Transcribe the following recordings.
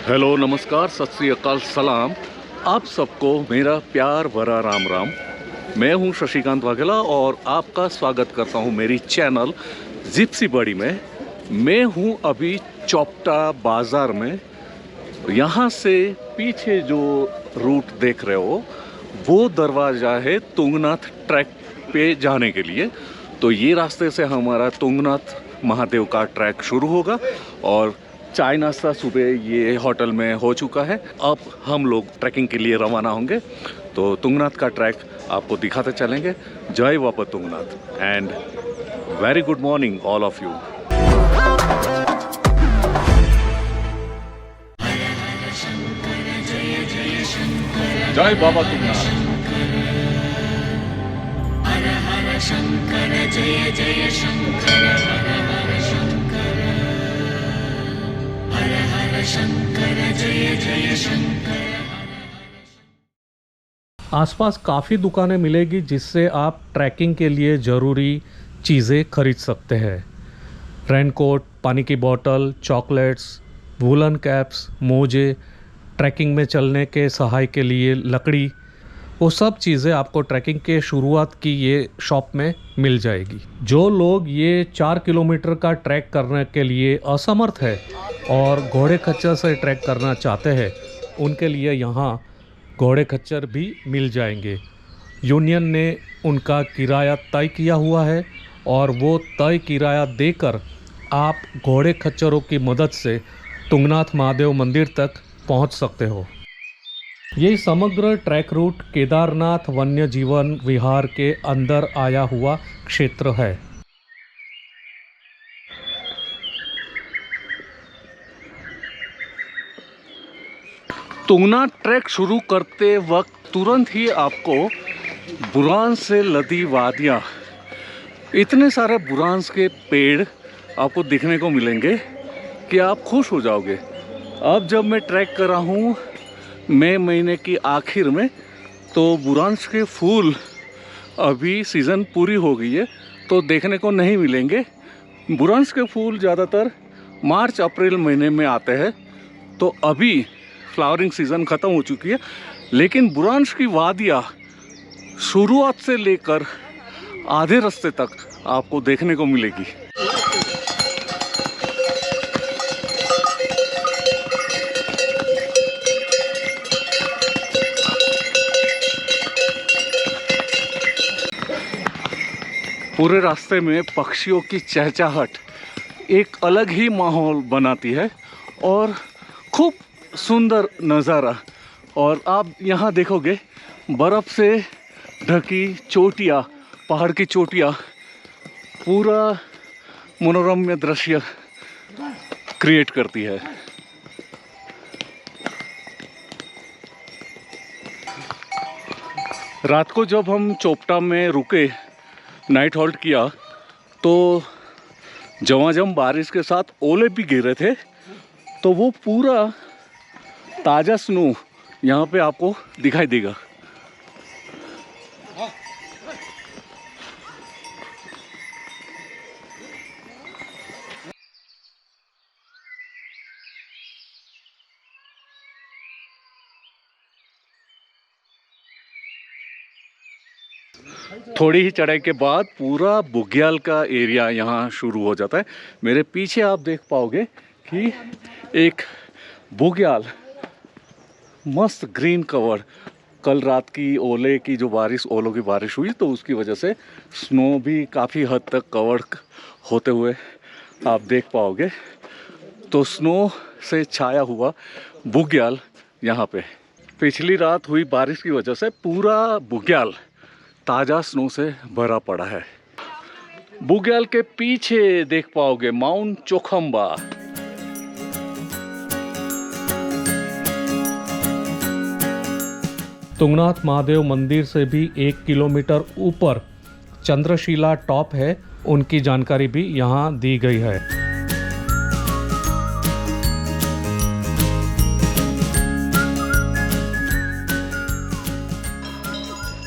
Hello, नमस्कार, सत श्री अकाल, सलाम। आप सबको मेरा प्यार भरा राम राम। मैं हूं शशिकांत वाघेला और आपका स्वागत करता हूं मेरी चैनल जिप्सी बड़ी में। मैं हूं अभी चोपटा बाज़ार में। यहां से पीछे जो रूट देख रहे हो वो दरवाज़ा है तुंगनाथ ट्रैक पे जाने के लिए। तो ये रास्ते से हमारा तुंगनाथ महादेव का ट्रैक शुरू होगा और चाय नाश्ता सुबह ये होटल में हो चुका है। अब हम लोग ट्रैकिंग के लिए रवाना होंगे। तो तुंगनाथ का ट्रैक आपको दिखाते चलेंगे। जय बाबा Tungnath and very good morning all of you. जय बाबा तुंगनाथ। हर हर शंकर जय जय शंकर, हर हर शंकर, हर हर शंकर जय जय शंकर। आसपास काफ़ी दुकानें मिलेगी जिससे आप ट्रैकिंग के लिए ज़रूरी चीज़ें खरीद सकते हैं। रेनकोट, पानी की बोतल, चॉकलेट्स, वूलन कैप्स, मोजे, ट्रैकिंग में चलने के सहाय के लिए लकड़ी, वो सब चीज़ें आपको ट्रैकिंग के शुरुआत की ये शॉप में मिल जाएगी। जो लोग ये 4 किलोमीटर का ट्रैक करने के लिए असमर्थ है और घोड़े खच्चर से ट्रैक करना चाहते हैं, उनके लिए यहाँ घोड़े खच्चर भी मिल जाएंगे। यूनियन ने उनका किराया तय किया हुआ है और वो तय किराया देकर आप घोड़े खच्चरों की मदद से तुंगनाथ महादेव मंदिर तक पहुंच सकते हो। ये समग्र ट्रैक रूट केदारनाथ वन्य जीवन विहार के अंदर आया हुआ क्षेत्र है। तुंगनाथ ट्रैक शुरू करते वक्त तुरंत ही आपको बुरांस से लदी वादियाँ, इतने सारे बुरांस के पेड़ आपको दिखने को मिलेंगे कि आप खुश हो जाओगे। अब जब मैं ट्रैक कर रहा हूँ मई महीने की आखिर में, तो बुरांस के फूल अभी सीज़न पूरी हो गई है तो देखने को नहीं मिलेंगे। बुरांस के फूल ज़्यादातर मार्च अप्रैल महीने में आते हैं। तो अभी फ्लावरिंग सीज़न ख़त्म हो चुकी है, लेकिन बुरांस की वादियाँ शुरुआत से लेकर आधे रास्ते तक आपको देखने को मिलेगी। पूरे रास्ते में पक्षियों की चहचहाहट एक अलग ही माहौल बनाती है और खूब सुंदर नज़ारा। और आप यहाँ देखोगे बर्फ़ से ढकी चोटियाँ, पहाड़ की चोटियाँ पूरा मनोरम्य दृश्य क्रिएट करती है। रात को जब हम चोपटा में रुके, नाइट हॉल्ट किया, तो झमाझम बारिश के साथ ओले भी गिर रहे थे। तो वो पूरा ताज़ा स्नो यहाँ पे आपको दिखाई देगा। थोड़ी ही चढ़ाई के बाद पूरा बुग्याल का एरिया यहाँ शुरू हो जाता है। मेरे पीछे आप देख पाओगे कि एक बुग्याल मस्त ग्रीन कवर, कल रात की ओले की जो बारिश, ओलों की बारिश हुई तो उसकी वजह से स्नो भी काफ़ी हद तक कवर होते हुए आप देख पाओगे। तो स्नो से छाया हुआ बुग्याल यहाँ पे पिछली रात हुई बारिश की वजह से पूरा बुग्याल ताज़ा स्नो से भरा पड़ा है। बुग्याल के पीछे देख पाओगे माउंट चोखंबा। तुंगनाथ महादेव मंदिर से भी 1 किलोमीटर ऊपर चंद्रशिला टॉप है, उनकी जानकारी भी यहाँ दी गई है।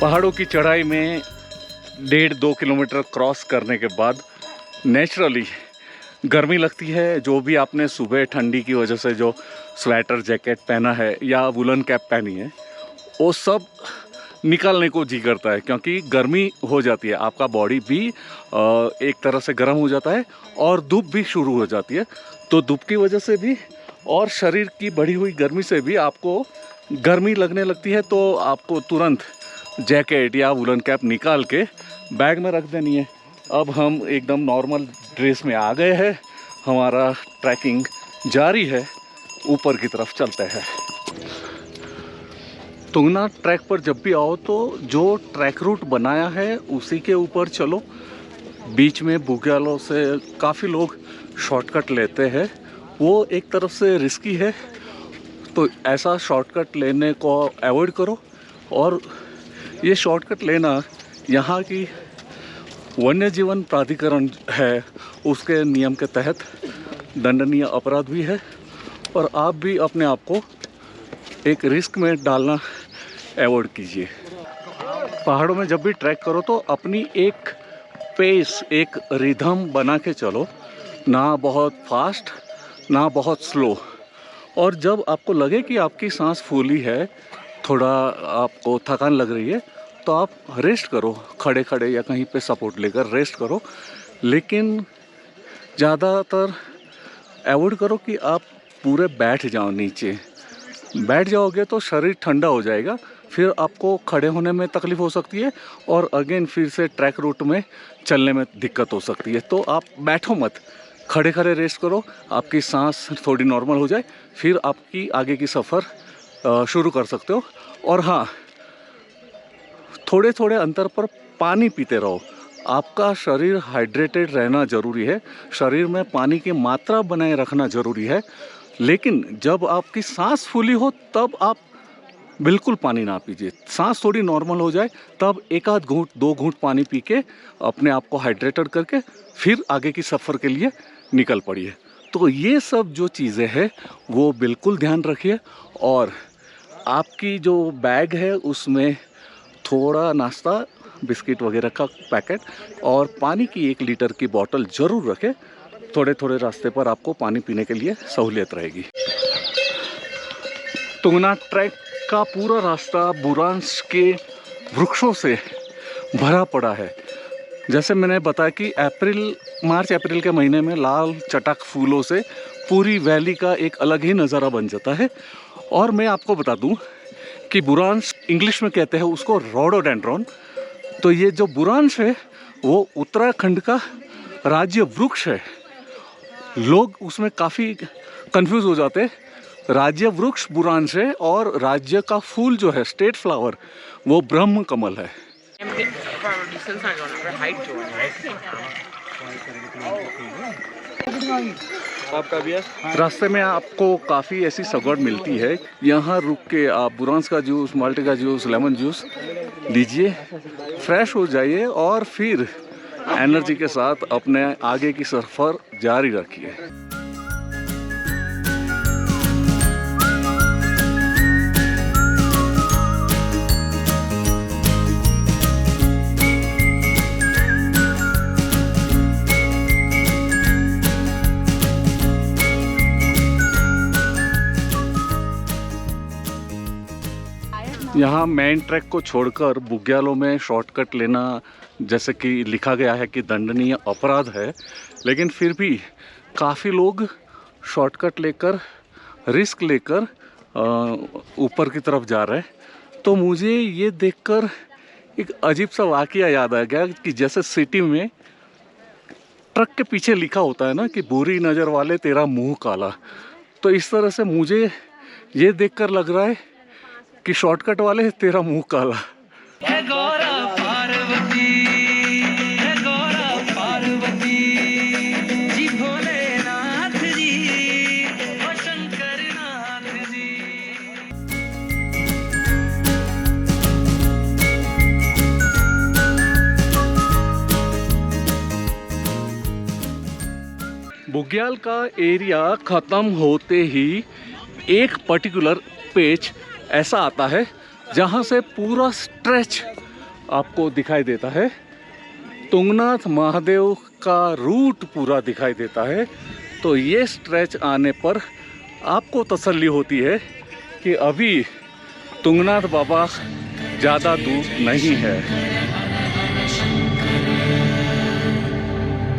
पहाड़ों की चढ़ाई में 1.5-2 किलोमीटर क्रॉस करने के बाद नेचुरली गर्मी लगती है। जो भी आपने सुबह ठंडी की वजह से जो स्वेटर जैकेट पहना है या वुलन कैप पहनी है, वो सब निकालने को जी करता है, क्योंकि गर्मी हो जाती है, आपका बॉडी भी एक तरह से गर्म हो जाता है और धूप भी शुरू हो जाती है। तो धूप की वजह से भी और शरीर की बढ़ी हुई गर्मी से भी आपको गर्मी लगने लगती है, तो आपको तुरंत जैकेट या वुलन कैप निकाल के बैग में रख देनी है। अब हम एकदम नॉर्मल ड्रेस में आ गए हैं, हमारा ट्रैकिंग जारी है, ऊपर की तरफ चलते हैं। तुंगनाथ ट्रैक पर जब भी आओ तो जो ट्रैक रूट बनाया है उसी के ऊपर चलो। बीच में बुग्यालों से काफ़ी लोग शॉर्टकट लेते हैं, वो एक तरफ से रिस्की है, तो ऐसा शॉर्टकट लेने को अवॉइड करो। और ये शॉर्टकट लेना यहाँ की वन्य जीवन प्राधिकरण है, उसके नियम के तहत दंडनीय अपराध भी है, और आप भी अपने आप को एक रिस्क में डालना अवॉइड कीजिए। पहाड़ों में जब भी ट्रैक करो तो अपनी एक पेस, एक रिदम बना के चलो, ना बहुत फास्ट ना बहुत स्लो। और जब आपको लगे कि आपकी सांस फूली है, थोड़ा आपको थकान लग रही है, तो आप रेस्ट करो, खड़े खड़े या कहीं पे सपोर्ट लेकर रेस्ट करो। लेकिन ज़्यादातर अवॉइड करो कि आप पूरे बैठ जाओ नीचे। बैठ जाओगे तो शरीर ठंडा हो जाएगा, फिर आपको खड़े होने में तकलीफ़ हो सकती है और अगेन फिर से ट्रैक रूट में चलने में दिक्कत हो सकती है। तो आप बैठो मत, खड़े खड़े रेस्ट करो, आपकी सांस थोड़ी नॉर्मल हो जाए, फिर आपकी आगे की सफ़र शुरू कर सकते हो। और हाँ, थोड़े थोड़े अंतर पर पानी पीते रहो। आपका शरीर हाइड्रेटेड रहना ज़रूरी है, शरीर में पानी की मात्रा बनाए रखना ज़रूरी है। लेकिन जब आपकी सांस फूली हो तब आप बिल्कुल पानी ना पीजिए। सांस थोड़ी नॉर्मल हो जाए तब एक आध घूंट 2 घूंट पानी पी के अपने आप को हाइड्रेटेड करके फिर आगे की सफ़र के लिए निकल पड़िए। तो ये सब जो चीज़ें हैं वो बिल्कुल ध्यान रखिए। और आपकी जो बैग है उसमें थोड़ा नाश्ता, बिस्किट वगैरह का पैकेट और पानी की 1 लीटर की बोतल ज़रूर रखें। थोड़े थोड़े रास्ते पर आपको पानी पीने के लिए सहूलियत रहेगी। तुंगनाथ ट्रैक का पूरा रास्ता बुरांश के वृक्षों से भरा पड़ा है। जैसे मैंने बताया कि मार्च अप्रैल के महीने में लाल चटक फूलों से पूरी वैली का एक अलग ही नज़ारा बन जाता है। और मैं आपको बता दूं कि बुरांश इंग्लिश में कहते हैं उसको रोडोडेंड्रॉन। तो ये जो बुरांश है वो उत्तराखंड का राज्य वृक्ष है। लोग उसमें काफ़ी कंफ्यूज हो जाते हैं। राज्य वृक्ष बुरांश है और राज्य का फूल जो है, स्टेट फ्लावर, वो ब्रह्म कमल है। रास्ते में आपको काफ़ी ऐसी सगवड़ मिलती है, यहाँ रुक के आप बुरांश का जूस, माल्टे का जूस, लेमन जूस लीजिए, फ्रेश हो जाइए और फिर एनर्जी के साथ अपने आगे की सफ़र जारी रखिए। यहाँ मेन ट्रैक को छोड़कर बुग्यालों में शॉर्टकट लेना, जैसे कि लिखा गया है कि दंडनीय अपराध है, लेकिन फिर भी काफ़ी लोग शॉर्टकट लेकर, रिस्क लेकर ऊपर की तरफ जा रहे हैं। तो मुझे ये देखकर एक अजीब सा वाकया याद आ गया कि जैसे सिटी में ट्रक के पीछे लिखा होता है ना कि बुरी नज़र वाले तेरा मुंह काला, तो इस तरह से मुझे ये देखकर लग रहा है कि शॉर्टकट वाले तेरा मुंह काला। है गौरा पार्वती, है गौरा पार्वती जी, भोलेनाथ जी, ओ शंकर नाथ जी। बुग्याल का एरिया ख़त्म होते ही एक पर्टिकुलर पेज ऐसा आता है जहाँ से पूरा स्ट्रेच आपको दिखाई देता है। तुंगनाथ महादेव का रूट पूरा दिखाई देता है। तो ये स्ट्रेच आने पर आपको तसल्ली होती है कि अभी तुंगनाथ बाबा ज़्यादा दूर नहीं है।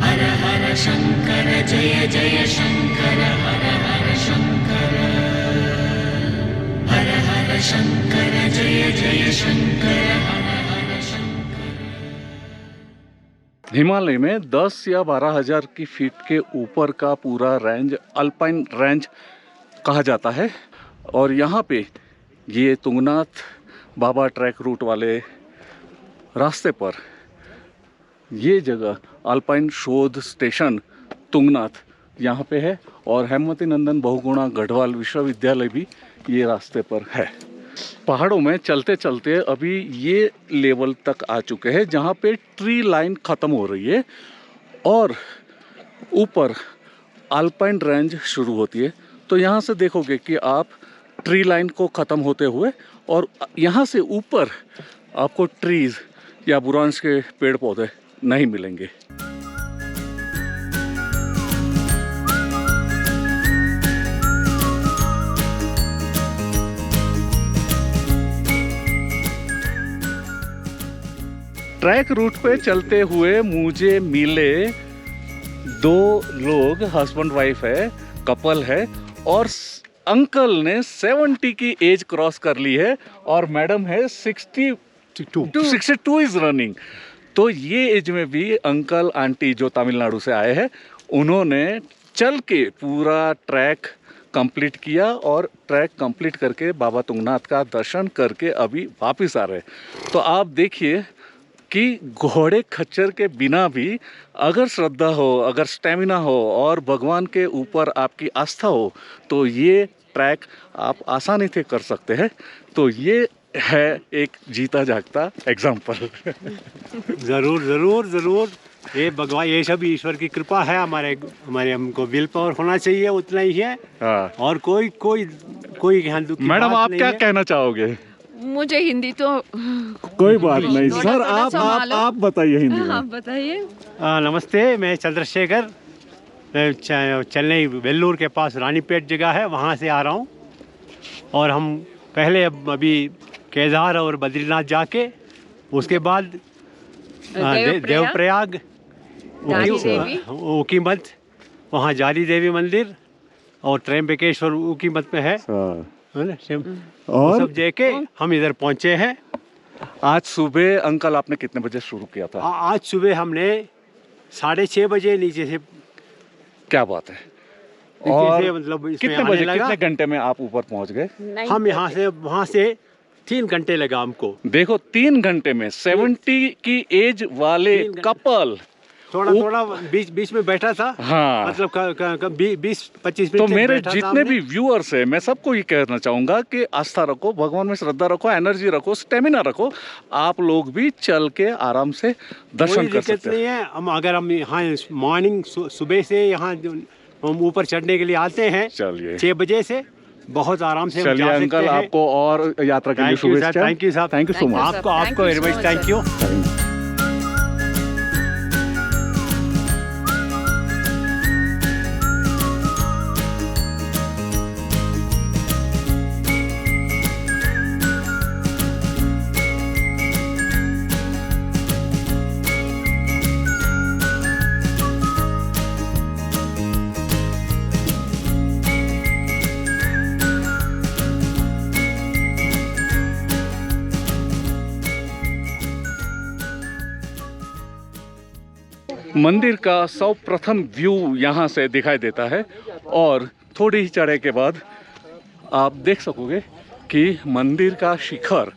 हर हर शंकर जय जय शंकर हर हर शंकर हर हर शंकर जय जय शंकर हर हर शंकर। हिमालय में 10 या 12,000 की फीट के ऊपर का पूरा रेंज अल्पाइन रेंज कहा जाता है और यहाँ पे ये तुंगनाथ बाबा ट्रैक रूट वाले रास्ते पर ये जगह अल्पाइन शोध स्टेशन तुंगनाथ यहाँ पे है और हेमवती नंदन बहुगुणा गढ़वाल विश्वविद्यालय भी ये रास्ते पर है। पहाड़ों में चलते चलते अभी ये लेवल तक आ चुके हैं जहाँ पे ट्री लाइन ख़त्म हो रही है और ऊपर अल्पाइन रेंज शुरू होती है। तो यहाँ से देखोगे कि आप ट्री लाइन को ख़त्म होते हुए और यहाँ से ऊपर आपको ट्रीज़ या बुरांश के पेड़ पौधे नहीं मिलेंगे। ट्रैक रूट पे चलते हुए मुझे मिले 2 लोग, हस्बैंड वाइफ है, कपल है और अंकल ने 70 की एज क्रॉस कर ली है और मैडम है 62 इज रनिंग। तो ये एज में भी अंकल आंटी जो तमिलनाडु से आए हैं उन्होंने चल के पूरा ट्रैक कंप्लीट किया और ट्रैक कंप्लीट करके बाबा तुंगनाथ का दर्शन करके अभी वापस आ रहे हैं। तो आप देखिए कि घोड़े खच्चर के बिना भी अगर श्रद्धा हो, अगर स्टेमिना हो और भगवान के ऊपर आपकी आस्था हो तो ये ट्रैक आप आसानी से कर सकते हैं। तो ये है एक जीता जागता एग्जाम्पल। ज़रूर ज़रूर ज़रूर, ये भगवान, ये सब ईश्वर की कृपा है। हमारे हमको विल पावर होना चाहिए, उतना ही है। हाँ। और कोई यहाँ दुख की मैडम बात आप नहीं क्या है। कहना चाहोगे? मुझे हिंदी तो कोई बात नहीं थोड़ा सर, थोड़ा संभालो। आप बताइए हिंदी में। आप बताइए। नमस्ते, मैं चंद्रशेखर, मैं चेन्नई वेल्लूर के पास रानीपेट जगह है, वहाँ से आ रहा हूँ। और हम पहले अभी केदार और बद्रीनाथ जाके उसके बाद देवप्रयाग, जारी देवी। ऊकीमठ, वहाँ जारी देवी मंदिर और त्र्यंबकेश्वर ऊकीमठ में है। है ना? और सब देखे हम इधर पहुँचे हैं। आज सुबह अंकल आपने कितने बजे शुरू किया था? आज सुबह हमने 6:30 बजे नीचे से क्या बात है। और मतलब इसमें कितने आने बजे, लगा। कितने घंटे में आप ऊपर पहुंच गए? हम यहाँ से वहाँ से 3 घंटे लगा हमको। देखो 3 घंटे में 70 की एज वाले 3 घंटे। कपल थोड़ा बीच में बैठा था। हाँ। मतलब 20-25 तो मिनट मेरे बैठा था जितने हमने। भी व्यूअर्स हैं मैं सबको ये कहना चाहूंगा कि आस्था रखो, भगवान में श्रद्धा रखो, एनर्जी रखो, स्टेमिना रखो। आप लोग भी चल के आराम से दर्शन कोई कर दिक्कत सकते हैं। नहीं है। हम यहाँ मॉर्निंग सुबह से यहाँ हम ऊपर चढ़ने के लिए आते हैं। चलिए 6 बजे से बहुत आराम से हम चलिए जा सकते अंकल, हैं। आपको और यात्रा के लिए थैंक यू सर, शुभेच्छा। Thank you sir, thank you so Thank you, much. sir. आपको Thank you very so much much, thank sir. You. मंदिर का सर्वप्रथम व्यू यहाँ से दिखाई देता है और थोड़ी ही चढ़े के बाद आप देख सकोगे कि मंदिर का शिखर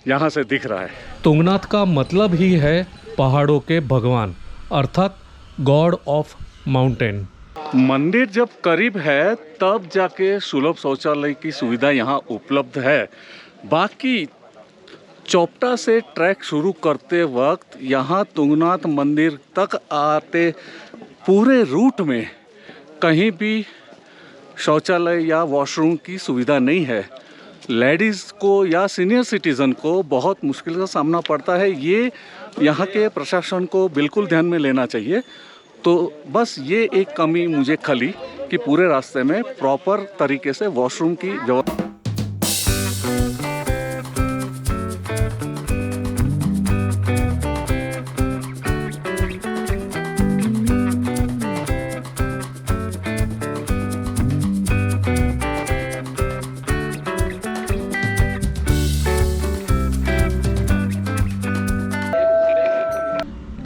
यहाँ से दिख रहा है। तुंगनाथ का मतलब ही है पहाड़ों के भगवान, अर्थात गॉड ऑफ माउंटेन। मंदिर जब करीब है तब जाके सुलभ शौचालय की सुविधा यहाँ उपलब्ध है। बाकी चौपटा से ट्रैक शुरू करते वक्त यहाँ तुंगनाथ मंदिर तक आते पूरे रूट में कहीं भी शौचालय या वॉशरूम की सुविधा नहीं है। लेडीज़ को या सीनियर सिटीज़न को बहुत मुश्किल का सामना पड़ता है। ये यहाँ के प्रशासन को बिल्कुल ध्यान में लेना चाहिए। तो बस ये एक कमी मुझे खली कि पूरे रास्ते में प्रॉपर तरीके से वॉशरूम की व्यवस्था।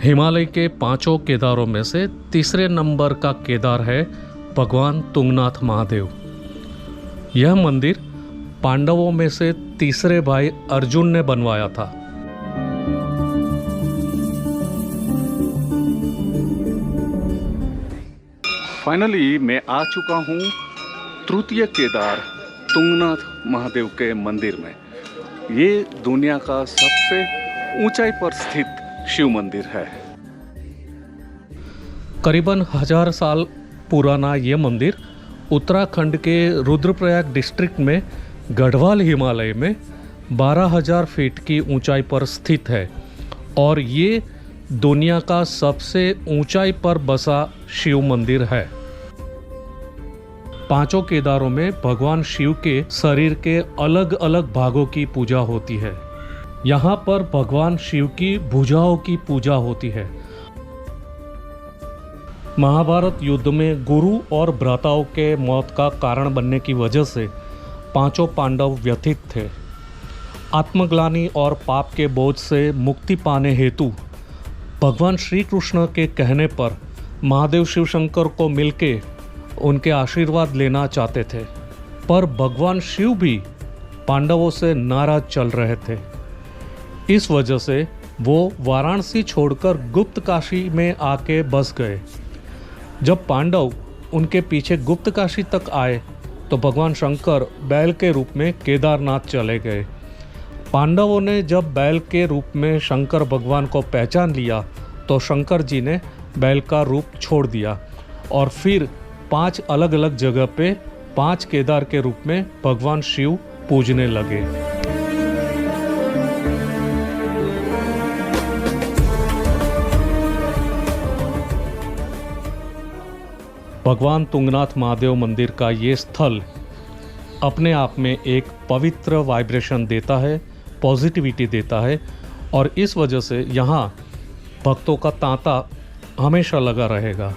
हिमालय के 5 केदारों में से तीसरे नंबर का केदार है भगवान तुंगनाथ महादेव। यह मंदिर पांडवों में से तीसरे भाई अर्जुन ने बनवाया था। फाइनली मैं आ चुका हूँ तृतीय केदार तुंगनाथ महादेव के मंदिर में। ये दुनिया का सबसे ऊंचाई पर स्थित शिव मंदिर है। करीबन 1000 साल पुराना ये मंदिर उत्तराखंड के रुद्रप्रयाग डिस्ट्रिक्ट में गढ़वाल हिमालय में 12,000 फीट की ऊंचाई पर स्थित है और ये दुनिया का सबसे ऊंचाई पर बसा शिव मंदिर है। 5 केदारों में भगवान शिव के शरीर के अलग अलग भागों की पूजा होती है। यहाँ पर भगवान शिव की भुजाओं की पूजा होती है। महाभारत युद्ध में गुरु और भ्राताओं के मौत का कारण बनने की वजह से 5 पांडव व्यथित थे। आत्मग्लानि और पाप के बोझ से मुक्ति पाने हेतु भगवान श्री कृष्ण के कहने पर महादेव शिव शंकर को मिलके उनके आशीर्वाद लेना चाहते थे, पर भगवान शिव भी पांडवों से नाराज चल रहे थे। इस वजह से वो वाराणसी छोड़कर गुप्त काशी में आके बस गए। जब पांडव उनके पीछे गुप्त काशी तक आए तो भगवान शंकर बैल के रूप में केदारनाथ चले गए। पांडवों ने जब बैल के रूप में शंकर भगवान को पहचान लिया तो शंकर जी ने बैल का रूप छोड़ दिया और फिर 5 अलग अलग जगह पे 5 केदार के रूप में भगवान शिव पूजने लगे। भगवान तुंगनाथ महादेव मंदिर का ये स्थल अपने आप में एक पवित्र वाइब्रेशन देता है, पॉजिटिविटी देता है और इस वजह से यहाँ भक्तों का तांता हमेशा लगा रहेगा।